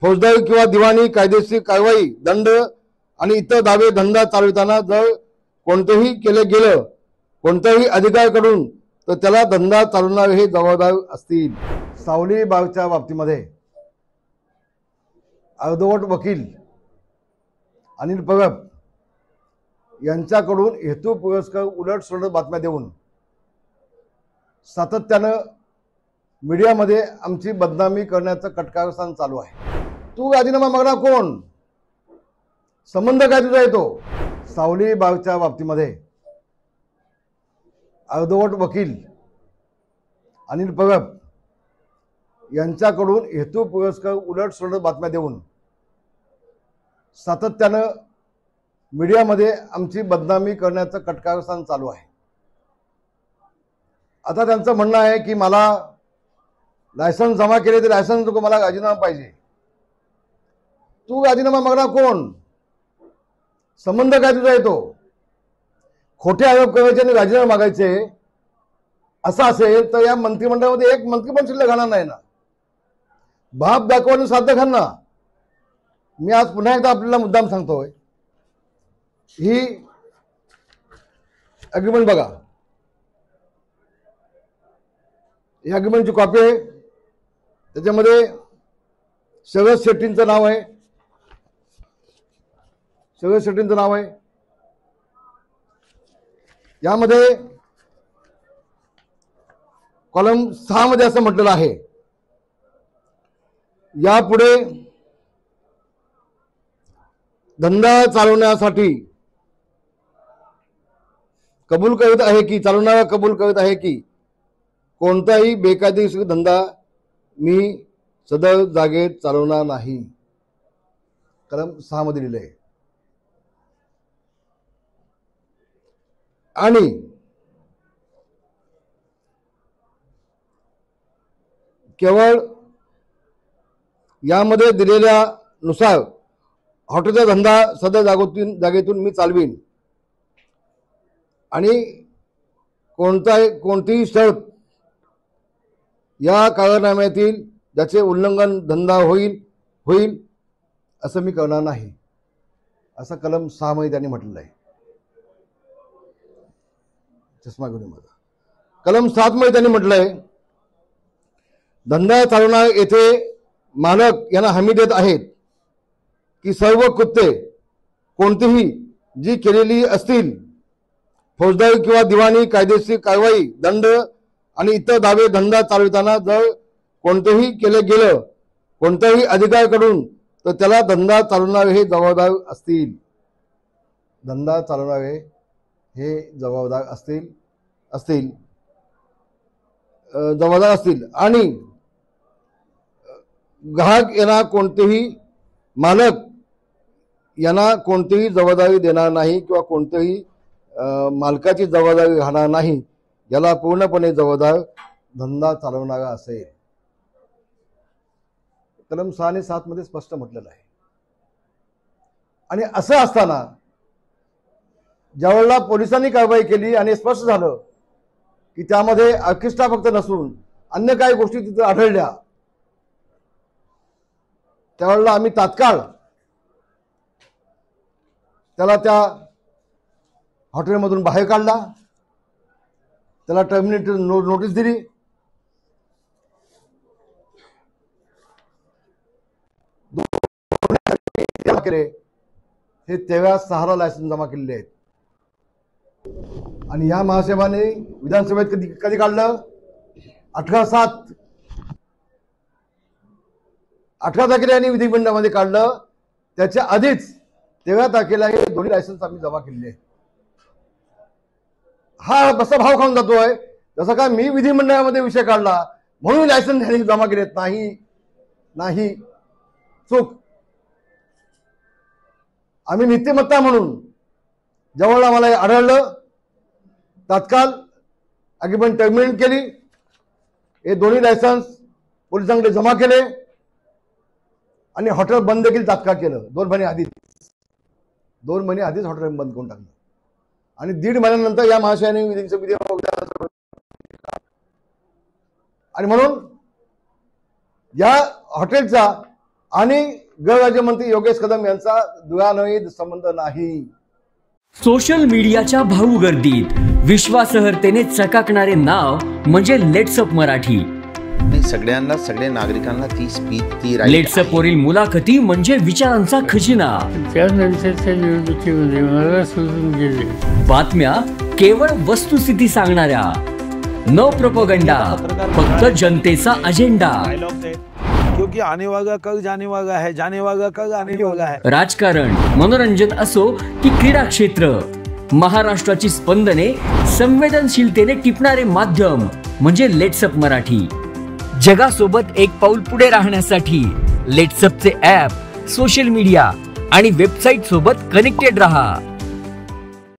फौजदारी किंवा दिवाणी कायदेशीर कारवाई दंड आणि इतर दावे धंदा चालविताना जर कोणतेही केले गेलं कोणत्याही अधिकाऱ्याकडून तर त्याला धंदा चालवणारे हे जबाबदार असतील। सावली बागच्या बाबतीमध्ये अर्धवट वकील अनिल परब यांच्याकडून हेतुपुरस्सर उलटसुलट बातम्या देऊन सातत्यानं मीडियामध्ये आमची बदनामी करण्याचं कटकारस्थान चालू आहे। तू राजीनामा मागणार कोण? संबंध काय तुझा येतो? सावली बागच्या बाबतीमध्ये अर्धवट वकील अनिल परब यांच्याकडून हेतुपुरस्सर उलटसुलट बातम्या देऊन सातत्यानं मीडियामध्ये आमची बदनामी करण्याचं कटकारस्थान चालू आहे। आता त्यांचं म्हणणं आहे की मला लायसन्स जमा केले तर लायसन्स नको, मला राजीनामा पाहिजे। तू राजीनामा मागणार कोण? संबंध काय तुझा येतो? खोटे आरोप करायचे आणि राजीनामा मागायचे असं असेल तर या मंत्रिमंडळामध्ये एक मंत्री पण शिल्लक राहणार नाही ना। बाप दाखवून साध्य खाना। मी आज पुन्हा एकदा आपल्याला मुद्दाम सांगतोय, ही अग्रीमेंट बघा, ही अग्रीमेंटची कॉपी आहे। त्याच्यामध्ये शरद शेट्टींचं नाव आहे, शरद शेट्टींचं नाव आहे। यामध्ये कॉलम 6 मध्ये असं म्हटलेलं आहे, यापुढे धंदा चालवण्यासाठी कबूल करत आहे की चालवणारा कबूल करत आहे की कोणताही बेकायदेशीर धंदा मी सदर जागेत चालवणार नाही। कलम 6 मध्ये लिहिले आहे। आणि केवळ यामध्ये दिलेल्या नुसार हॉटेलचा धंदा सदर जागेतून मी चालवीन आणि कोणतीही शर्त या करारनाम्यातील ज्याचे उल्लंघन धंदा होईल असं मी करणार नाही, असं कलम 6 मध्ये त्यांनी म्हटलेलं आहे। चष्मा घेऊन माझा। कलम 7 मध्ये त्यांनी म्हटलंय, धंदा चालवणार येथे मालक यांना हमी देत आहेत की सर्व कृत्ये कोणतीही जी केलेली असतील फौजदारी किंवा दिवाणी कायदेशीर कारवाई दंड आणि इतर दावे धंदा चालविताना जर कोणतेही केले गेलं कोणत्याही अधिकाऱ्याकडून तर त्याला धंदा चालवणारे हे जबाबदार असतील। धंदा चालवणारे हे जबाबदार असतील आणि ग्राहक यांना कोणतेही मालक यांना कोणतीही जबाबदारी देणार नाही किंवा कोणतेही मालकाची जबाबदारी राहणार नाही, याला पूर्णपणे जबाबदार धंदा चालवणारा असेल। कलम 6 आणि 7 मध्ये स्पष्ट म्हटलेलं आहे। आणि असं असताना ज्यावेळेला पोलिसांनी कारवाई केली आणि स्पष्ट झालं की त्यामध्ये ऑर्केस्ट्रा फक्त नसून अन्य काही गोष्टी तिथे आढळल्या, त्यावेळेला आम्ही तात्काळ त्याला त्या हॉटेलमधून बाहेर काढला, त्याला टर्मिनेट नोटीस दिली। हे 13 लायसन्स जमा केलेले आहेत आणि या महासाहेबांनी विधानसभेत कधी काढलं? 18/7 18 तारखेला यांनी विधिमंडळामध्ये काढलं। त्याच्या आधीच 13 तारखेला हे दोन्ही लायसन्स आम्ही जमा केलेले आहेत। हा बसा भाव खाऊन जातोय जसं काय मी विधिमंडळामध्ये विषय काढला म्हणून लायसन्स यांनी जमा केलेत। नाही, चूक। आम्ही नीतिमत्ता म्हणून ज्यावेळेला आम्हाला आढळलं तात्काळ अग्रीमेंट टर्मिनेट केली, हे दोन्ही लायसन्स पोलिसांकडे जमा केले आणि हॉटेल बंद देखील तात्काळ केलं। 2 महिने आधीच हॉटेल बंद करून टाकलं आणि 1.5 महिन्यानंतर या महाशयाने आणि म्हणून या हॉटेलचा आणि गृहराज्यमंत्री योगेश कदम यांचा दुरान्वयित संबंध नाही. सोशल मीडियाच्या भाऊ गर्दीत विश्वासार्हतेने चकाकणारे नाव म्हणजे लेट्सअप मराठी. सगळ्यांना, सगळ्या नागरिकांना ती स्पीच, ती लेट्सअप वरील मुलाखती म्हणजे विचारांचा खजिना. त्यानंतरच्या निवडणुकीमध्ये मला सोडून गेले. बातम्या केवळ वस्तुस्थिती सांगणाऱ्या, न प्रोपगंडा, फक्त जनतेचा अजेंडा. क्योंकि आने वाला कल जाने वाला है, जाने वाला कल आने वाला है. राजकारण, मनोरंजन असो की क्रीडा क्षेत्र, महाराष्ट्राची स्पंदने संवेदनशीलतेने टिपणारे माध्यम म्हणजे लेट्सअप मराठी. जगासोबत एक पाऊल पुढे राहण्यासाठी लेट्सअपचे ॲप, सोशल मीडिया आणि वेबसाईट सोबत कनेक्टेड रहा.